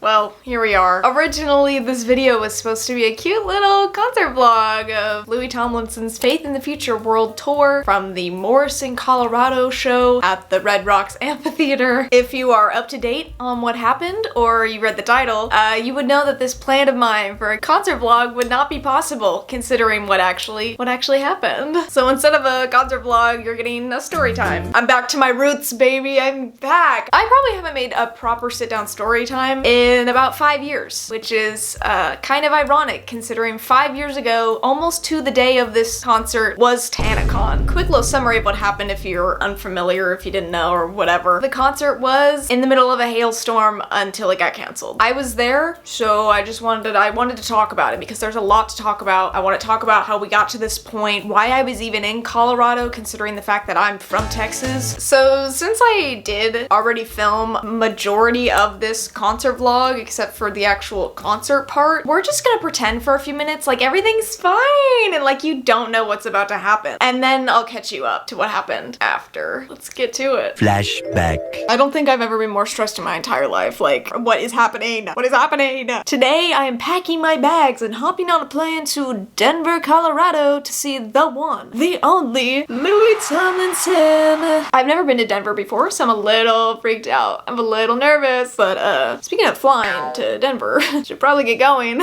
Well, here we are. Originally, this video was supposed to be a cute little concert vlog of Louis Tomlinson's Faith in the Future World Tour from the Morrison, Colorado show at the Red Rocks Amphitheater. If you are up to date on what happened, or you read the title, you would know that this plan of mine for a concert vlog would not be possible, considering what actually happened. So instead of a concert vlog, you're getting a story time. I'm back to my roots, baby. I'm back. I probably haven't made a proper sit-down story time in about 5 years, which is kind of ironic considering 5 years ago, almost to the day of this concert, was TanaCon. Quick little summary of what happened if you're unfamiliar, if you didn't know, or whatever. The concert was in the middle of a hailstorm until it got canceled. I was there, so I wanted to talk about it because there's a lot to talk about. I want to talk about how we got to this point, why I was even in Colorado considering the fact that I'm from Texas. So since I did already film majority of this concert vlog, except for the actual concert part, we're just gonna pretend for a few minutes like everything's fine and like you don't know what's about to happen. And then I'll catch you up to what happened after. Let's get to it. Flashback. I don't think I've ever been more stressed in my entire life. Like, what is happening? What is happening? Today I am packing my bags and hopping on a plane to Denver, Colorado to see the one, the only Louis Tomlinson. I've never been to Denver before, so I'm a little freaked out. I'm a little nervous, but speaking of flying to Denver, should probably get going.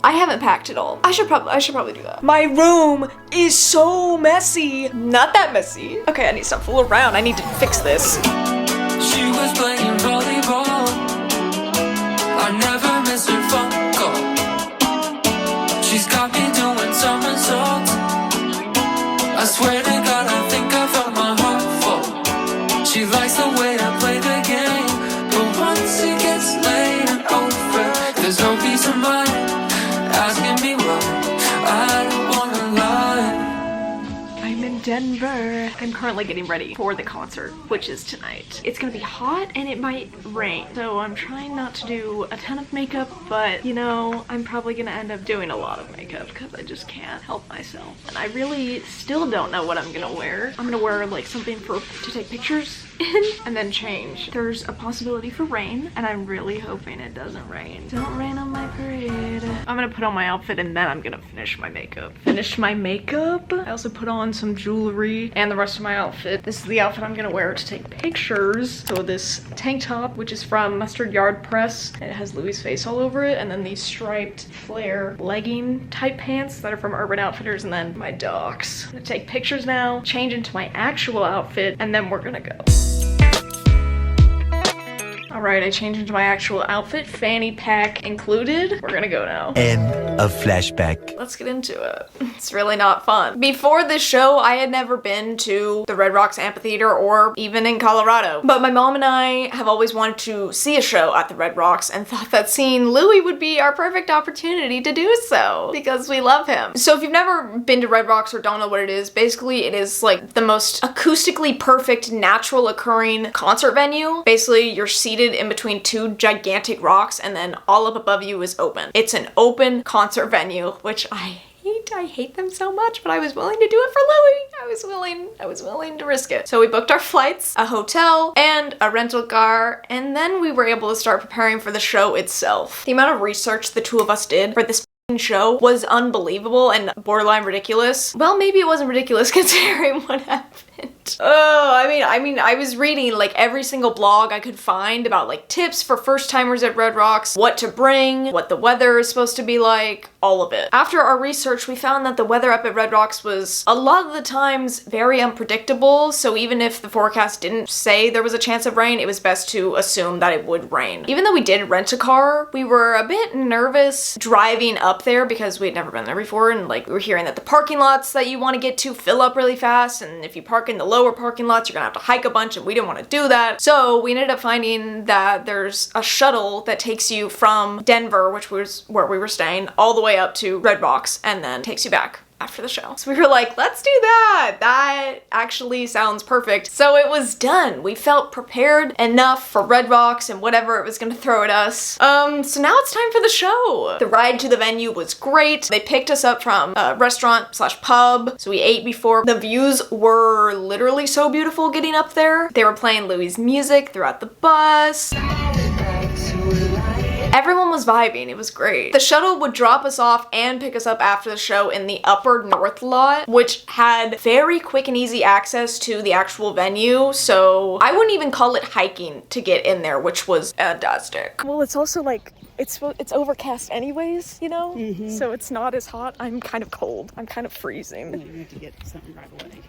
I haven't packed at all. I should probably do that. My room is so messy. Not that messy. Okay, I need to stop fooling around. I need to fix this. She was playing volleyball. I never miss her phone call. She's got me doing somersaults. I swear to God, I think I felt my heart fall. She likes the way I play the game, but once it gets late and over, there's no peace of mind. Asking me why, I don't wanna lie. I'm in Denver. I'm currently getting ready for the concert, which is tonight. It's gonna be hot and it might rain, so I'm trying not to do a ton of makeup, but you know, I'm probably gonna end up doing a lot of makeup because I just can't help myself. And I really still don't know what I'm gonna wear. I'm gonna wear like something to take pictures in and then change. There's a possibility for rain and I'm really hoping it doesn't rain. Don't rain on my parade. I'm gonna put on my outfit and then I'm gonna finish my makeup. I also put on some jewelry and the rest of my outfit. This is the outfit I'm gonna wear to take pictures. So this tank top, which is from Mustard Yard Press, and it has Louis' face all over it, and then these striped flare legging type pants that are from Urban Outfitters, and then my docs. I'm gonna take pictures now, change into my actual outfit, and then we're gonna go. Alright, I changed into my actual outfit, fanny pack included. We're gonna go now. End of flashback. Let's get into it. It's really not fun. Before this show, I had never been to the Red Rocks Amphitheater or even in Colorado. But my mom and I have always wanted to see a show at the Red Rocks and thought that seeing Louis would be our perfect opportunity to do so because we love him. So if you've never been to Red Rocks or don't know what it is, basically it is like the most acoustically perfect, natural occurring concert venue. Basically, you're seated in between two gigantic rocks and then all up above you is open. It's an open concert venue, which I hate them so much, but I was willing to do it for Louis. I was willing to risk it. So we booked our flights, a hotel, and a rental car, and then we were able to start preparing for the show itself. The amount of research the two of us did for this show was unbelievable and borderline ridiculous. Well, maybe it wasn't ridiculous considering what happened. Oh, I mean, I was reading like every single blog I could find about like tips for first timers at Red Rocks, what to bring, what the weather is supposed to be like, all of it. After our research, we found that the weather up at Red Rocks was a lot of the times very unpredictable, so even if the forecast didn't say there was a chance of rain, it was best to assume that it would rain. Even though we did rent a car, we were a bit nervous driving up there because we had never been there before, and like we were hearing that the parking lots that you want to get to fill up really fast, and if you park in the lower parking lots, you're gonna have to hike a bunch, and we didn't want to do that. So we ended up finding that there's a shuttle that takes you from Denver, which was where we were staying, all the way up to Red Rocks, and then takes you back after the show. So we were like, let's do that. That actually sounds perfect. So it was done. We felt prepared enough for Red Rocks and whatever it was gonna throw at us. So now it's time for the show. The ride to the venue was great. They picked us up from a restaurant / pub, so we ate before. The views were literally so beautiful getting up there. They were playing Louis' music throughout the bus. Everyone was vibing. It was great. The shuttle would drop us off and pick us up after the show in the upper north lot, which had very quick and easy access to the actual venue, so I wouldn't even call it hiking to get in there, which was fantastic. Well, it's also like, it's overcast anyways, you know? So it's not as hot. I'm kind of cold. I'm kind of freezing. You need to get something right away.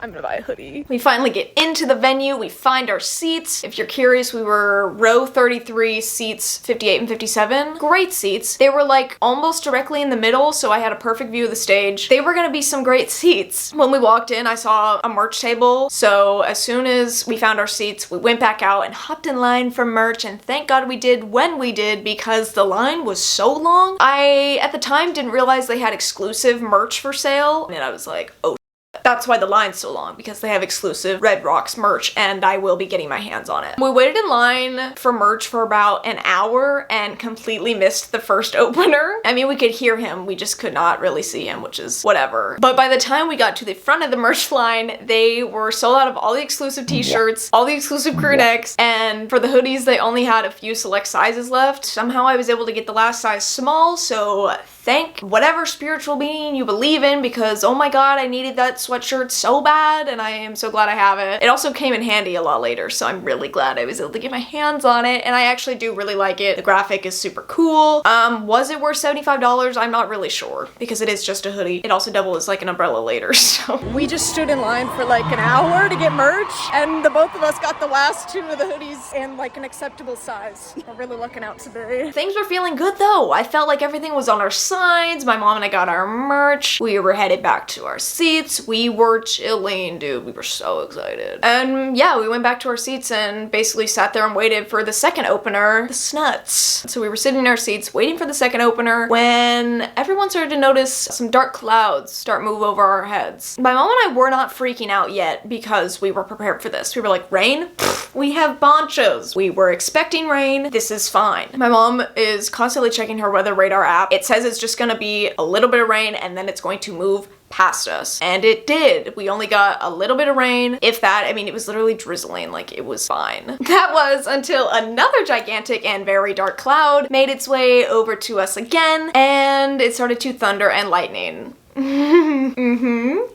I'm gonna buy a hoodie. We finally get into the venue. We find our seats. If you're curious, we were row 33, seats 58 and 57. Great seats. They were like almost directly in the middle, so I had a perfect view of the stage. They were gonna be some great seats. When we walked in, I saw a merch table. So as soon as we found our seats, we went back out and hopped in line for merch, and thank God we did when we did, because the line was so long. I, at the time, didn't realize they had exclusive merch for sale, and I was like, oh, that's why the line's so long, because they have exclusive Red Rocks merch, and I will be getting my hands on it. We waited in line for merch for about an hour and completely missed the first opener. I mean, we could hear him, we just could not really see him, which is whatever. But by the time we got to the front of the merch line, they were sold out of all the exclusive t-shirts, all the exclusive crew necks, and for the hoodies, they only had a few select sizes left. Somehow I was able to get the last size small, so thank whatever spiritual being you believe in, because oh my god, I needed that sweatshirt so bad, and I am so glad I have it. It also came in handy a lot later, so I'm really glad I was able to get my hands on it, and I actually do really like it. The graphic is super cool. Was it worth $75? I'm not really sure, because it is just a hoodie. It also doubles as like an umbrella later, so. We just stood in line for like an hour to get merch, and the both of us got the last two of the hoodies in like an acceptable size. We're really looking out today. Things were feeling good though. I felt like everything was on our sides. My mom and I got our merch. We were headed back to our seats. We were chilling, dude. We were so excited. And yeah, we went back to our seats and basically sat there and waited for the second opener, the Snuts. So we were sitting in our seats waiting for the second opener when everyone started to notice some dark clouds start move over our heads. My mom and I were not freaking out yet because we were prepared for this. We were like, rain? Pfft, we have ponchos. We were expecting rain. This is fine. My mom is constantly checking her weather radar app. It says it's just gonna be a little bit of rain and then it's going to move past us. And it did. We only got a little bit of rain, if that. I mean, it was literally drizzling, like it was fine. That was until another gigantic and very dark cloud made its way over to us again, and it started to thunder and lightning.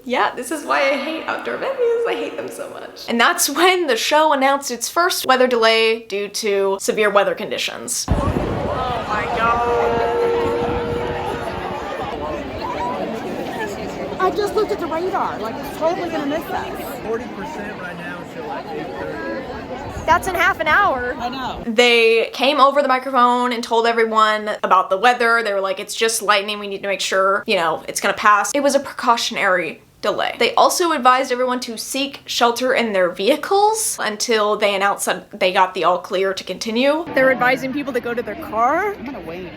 Yeah, this is why I hate outdoor venues. I hate them so much. And that's when the show announced its first weather delay due to severe weather conditions. Oh my god. I just looked at the radar, like it's totally gonna miss us. 40% right now until like 8:30. That's in half an hour. I know. They came over the microphone and told everyone about the weather. They were like, it's just lightning. We need to make sure, you know, it's gonna pass. It was a precautionary delay. They also advised everyone to seek shelter in their vehicles until they announced that they got the all clear to continue. They're advising people to go to their car. I'm gonna wait.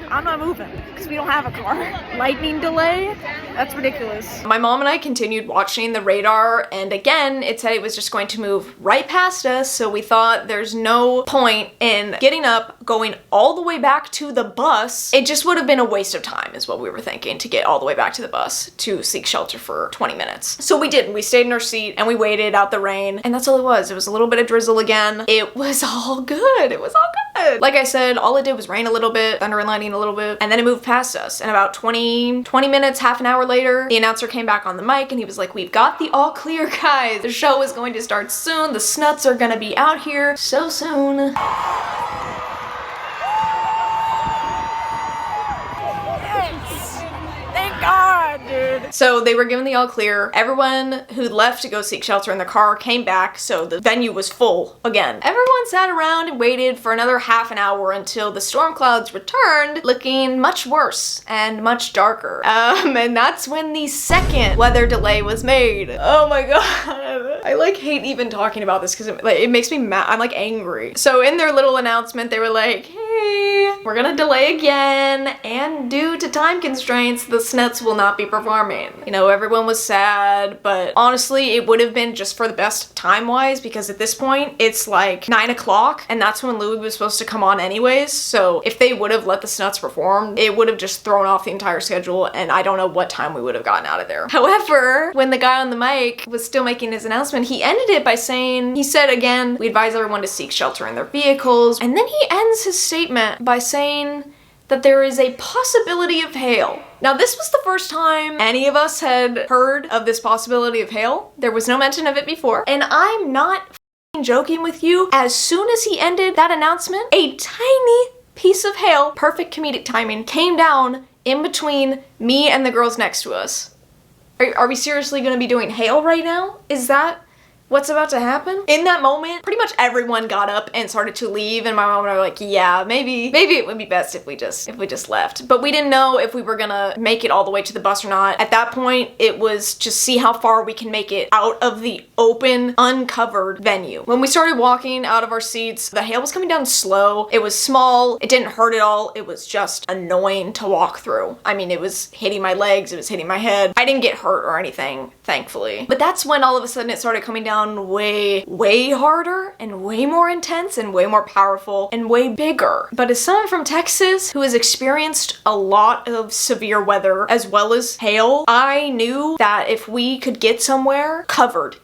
I'm not moving because we don't have a car. Lightning delay? That's ridiculous. My mom and I continued watching the radar, and again, it said it was just going to move right past us, so we thought there's no point in getting up, going all the way back to the bus. It just would have been a waste of time is what we were thinking, to get all the way back to the bus to seek shelter for 20 minutes. So we did. We stayed in our seat and we waited out the rain, and that's all it was. It was a little bit of drizzle again. It was all good. It was all good. Like I said, all it did was rain a little bit, thunder and lightning a little bit, and then it moved past us. And about 20 minutes, half an hour later, the announcer came back on the mic and he was like, we've got the all clear, guys. The show is going to start soon. The Snuts are gonna be out here so soon. Thank God, dude. So they were given the all clear. Everyone who left to go seek shelter in the car came back, so the venue was full again. Everyone sat around and waited for another half an hour until the storm clouds returned, looking much worse and much darker. And that's when the second weather delay was made. Oh my god. I like hate even talking about this because it makes me mad. I'm like angry. So in their little announcement, they were like, hey, we're gonna delay again, and due to time constraints, the Snuts will not be performing. You know, everyone was sad, but honestly, it would have been just for the best time-wise, because at this point, it's like 9 o'clock, and that's when Louis was supposed to come on anyways, so if they would have let the Snuts perform, it would have just thrown off the entire schedule, and I don't know what time we would have gotten out of there. However, when the guy on the mic was still making his announcement, he ended it by saying, he said again, we advise everyone to seek shelter in their vehicles, and then he ends his statement by saying that there is a possibility of hail. Now, this was the first time any of us had heard of this possibility of hail. There was no mention of it before, and I'm not f***ing joking with you. As soon as he ended that announcement, a tiny piece of hail, perfect comedic timing, came down in between me and the girls next to us. Are we seriously gonna be doing hail right now? Is that what's about to happen? In that moment, pretty much everyone got up and started to leave, and my mom and I were like, yeah, maybe it would be best if we just left. But we didn't know if we were gonna make it all the way to the bus or not. At that point, it was just see how far we can make it out of the open, uncovered venue. When we started walking out of our seats, the hail was coming down slow. It was small. It didn't hurt at all. It was just annoying to walk through. I mean, it was hitting my legs. It was hitting my head. I didn't get hurt or anything, thankfully. But that's when all of a sudden it started coming down way harder and way more intense and way more powerful and way bigger. But as someone from Texas who has experienced a lot of severe weather as well as hail, I knew that if we could get somewhere covered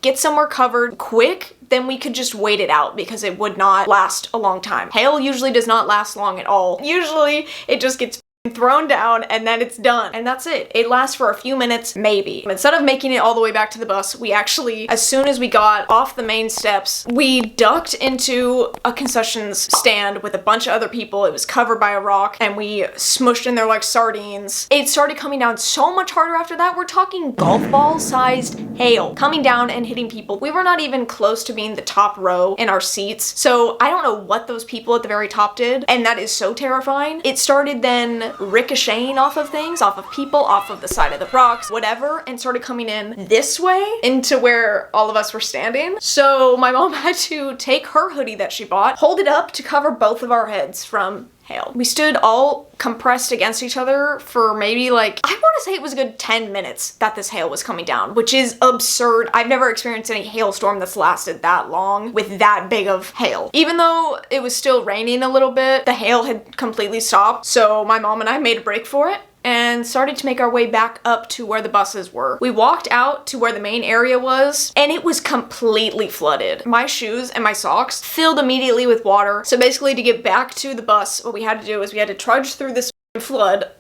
quick, then we could just wait it out because it would not last a long time. Hail usually does not last long at all. Usually it just gets thrown down and then it's done, and that's it. It lasts for a few minutes, maybe. Instead of making it all the way back to the bus, we actually, as soon as we got off the main steps, we ducked into a concessions stand with a bunch of other people. It was covered by a rock and we smushed in there like sardines. It started coming down so much harder after that. We're talking golf ball sized hail coming down and hitting people. We were not even close to being the top row in our seats, so I don't know what those people at the very top did, and that is so terrifying. It started then ricocheting off of things, off of people, off of the side of the rocks, whatever, and started coming in this way into where all of us were standing. So my mom had to take her hoodie that she bought, hold it up to cover both of our heads from hail. We stood all compressed against each other for maybe like, I want to say it was a good 10 minutes that this hail was coming down, which is absurd. I've never experienced any hailstorm that's lasted that long with that big of hail. Even though it was still raining a little bit, the hail had completely stopped. So my mom and I made a break for it and started to make our way back up to where the buses were. We walked out to where the main area was, and it was completely flooded. My shoes and my socks filled immediately with water. So basically, to get back to the bus, what we had to do is we had to trudge through this flood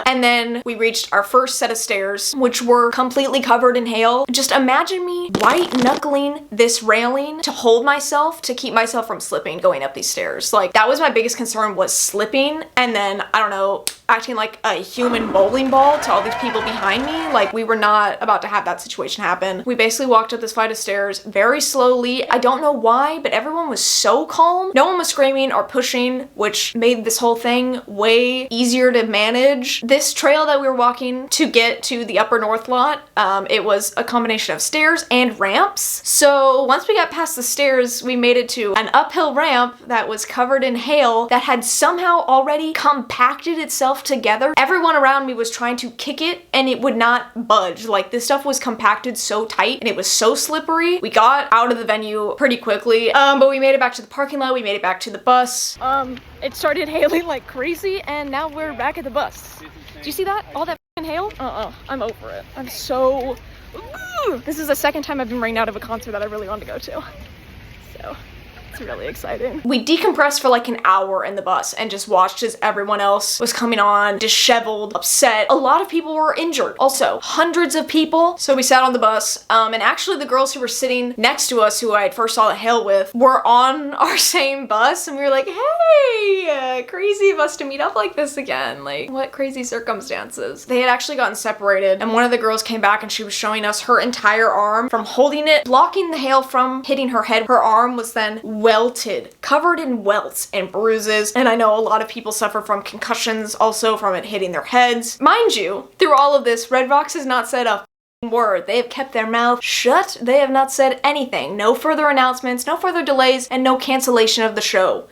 and then we reached our first set of stairs, which were completely covered in hail. Just imagine me white knuckling this railing to hold myself, to keep myself from slipping going up these stairs. Like, that was my biggest concern, was slipping and then, I don't know, acting like a human bowling ball to all these people behind me. Like, we were not about to have that situation happen. We basically walked up this flight of stairs very slowly. I don't know why, but everyone was so calm. No one was screaming or pushing, which made this whole thing way easier to manage. This trail that we were walking to get to the upper north lot, it was a combination of stairs and ramps. So once we got past the stairs, we made it to an uphill ramp that was covered in hail that had somehow already compacted itself together. Everyone around me was trying to kick it and it would not budge. Like, this stuff was compacted so tight and it was so slippery. We got out of the venue pretty quickly, but we made it back to the parking lot. We made it back to the bus. It started hailing like crazy and now we're back at the bus. Do you see that? All that f***ing hail? I'm over it. I'm so... This is the second time I've been rained out of a concert that I really wanted to go to. So... it's really exciting. We decompressed for like an hour in the bus and just watched as everyone else was coming on, disheveled, upset. A lot of people were injured. Also, hundreds of people. So we sat on the bus, and actually the girls who were sitting next to us, who I had first saw the hail with, were on our same bus, and we were like, hey, crazy of us to meet up like this again. Like, what crazy circumstances. They had actually gotten separated, and one of the girls came back and she was showing us her entire arm from holding it, blocking the hail from hitting her head. Her arm was then welted, covered in welts and bruises, and I know a lot of people suffer from concussions also from it hitting their heads. Mind you, through all of this, Red Rocks has not said a word. They have kept their mouth shut. They have not said anything. No further announcements, no further delays, and no cancellation of the show.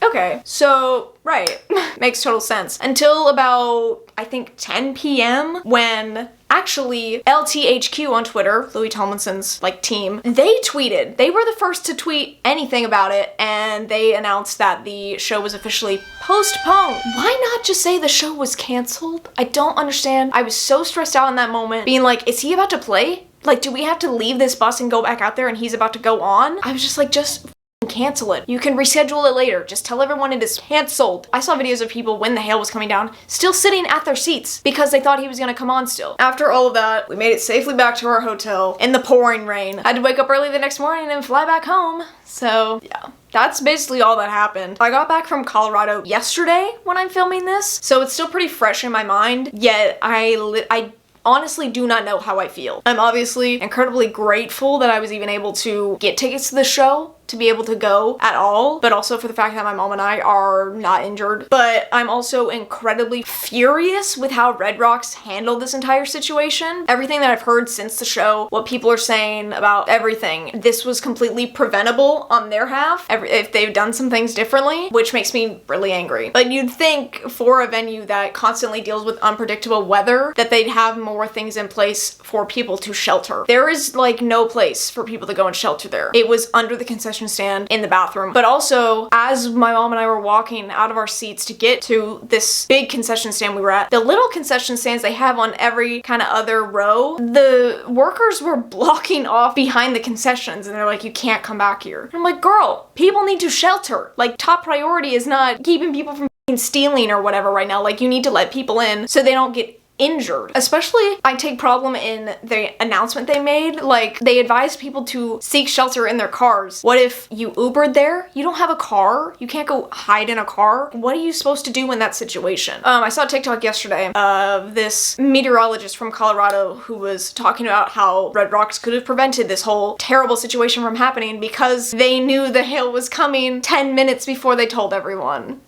Okay, so, right, makes total sense. Until about, I think, 10 p.m. when actually LTHQ on Twitter, Louis Tomlinson's like team, they tweeted. They were the first to tweet anything about it, and they announced that the show was officially postponed. Why not just say the show was canceled? I don't understand. I was so stressed out in that moment, being like, is he about to play? Like, do we have to leave this bus and go back out there and he's about to go on? I was just like, just cancel it. You can reschedule it later. Just tell everyone it is canceled. I saw videos of people when the hail was coming down still sitting at their seats because they thought he was gonna come on still. After all of that, we made it safely back to our hotel in the pouring rain. I had to wake up early the next morning and fly back home. So yeah. That's basically all that happened. I got back from Colorado yesterday when I'm filming this, so it's still pretty fresh in my mind, yet I honestly do not know how I feel. I'm obviously incredibly grateful that I was even able to get tickets to the show, to be able to go at all, but also for the fact that my mom and I are not injured. But I'm also incredibly furious with how Red Rocks handled this entire situation. Everything that I've heard since the show, what people are saying about everything, this was completely preventable on their half if they've done some things differently, which makes me really angry. But you'd think for a venue that constantly deals with unpredictable weather that they'd have more things in place for people to shelter. There is like no place for people to go and shelter there. It was under the concession stand in the bathroom. But also, as my mom and I were walking out of our seats to get to this big concession stand we were at, the little concession stands they have on every kind of other row, the workers were blocking off behind the concessions and they're like, you can't come back here. And I'm like, girl, people need to shelter. Like, top priority is not keeping people from stealing or whatever right now. Like, you need to let people in so they don't get injured. Especially, I take problem in the announcement they made. Like, they advised people to seek shelter in their cars. What if you Ubered there? You don't have a car. You can't go hide in a car. What are you supposed to do in that situation? I saw a TikTok yesterday of this meteorologist from Colorado who was talking about how Red Rocks could have prevented this whole terrible situation from happening because they knew the hail was coming 10 minutes before they told everyone.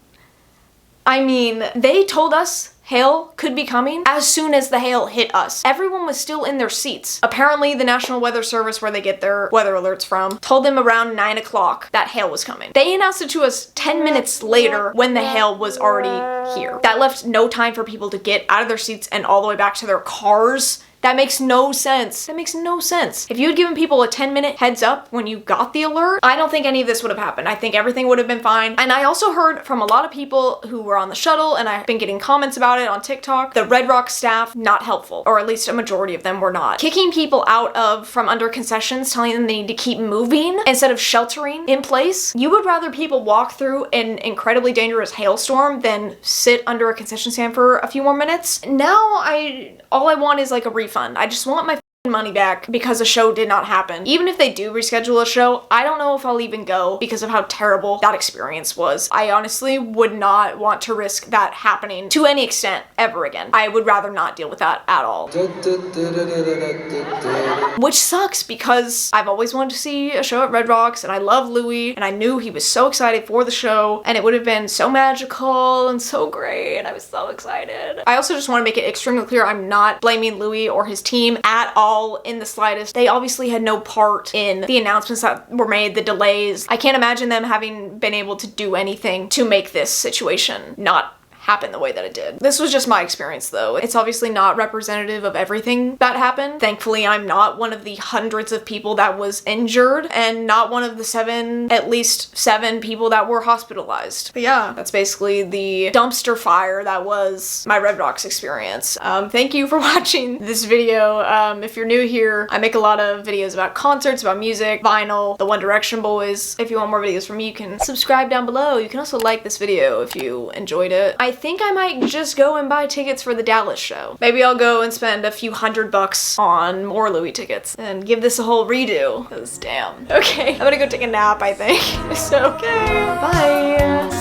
I mean, they told us hail could be coming as soon as the hail hit us. Everyone was still in their seats. Apparently, the National Weather Service, where they get their weather alerts from, told them around 9 o'clock that hail was coming. They announced it to us 10 minutes later when the hail was already here. That left no time for people to get out of their seats and all the way back to their cars. That makes no sense. That makes no sense. If you had given people a 10-minute heads up when you got the alert, I don't think any of this would have happened. I think everything would have been fine. And I also heard from a lot of people who were on the shuttle, and I've been getting comments about it on TikTok, the Red Rock staff, not helpful. Or at least a majority of them were not. Kicking people out from under concessions, telling them they need to keep moving instead of sheltering in place. You would rather people walk through an incredibly dangerous hailstorm than sit under a concession stand for a few more minutes. Now, all I want is like a refund. I just want my money back because a show did not happen. Even if they do reschedule a show, I don't know if I'll even go because of how terrible that experience was. I honestly would not want to risk that happening to any extent ever again. I would rather not deal with that at all. Which sucks because I've always wanted to see a show at Red Rocks and I love Louis and I knew he was so excited for the show and it would have been so magical and so great and I was so excited. I also just want to make it extremely clear I'm not blaming Louis or his team at all in the slightest. They obviously had no part in the announcements that were made, the delays. I can't imagine them having been able to do anything to make this situation not happen the way that it did. This was just my experience though. It's obviously not representative of everything that happened. Thankfully, I'm not one of the hundreds of people that was injured and not one of the at least seven people that were hospitalized. But yeah, that's basically the dumpster fire that was my Red Rocks experience. Thank you for watching this video. If you're new here, I make a lot of videos about concerts, about music, vinyl, the One Direction boys. If you want more videos from me, you can subscribe down below. You can also like this video if you enjoyed it. I think I might just go and buy tickets for the Dallas show. Maybe I'll go and spend a few $100 on more Louis tickets and give this a whole redo, because damn. Okay, I'm gonna go take a nap, I think. So, okay, bye.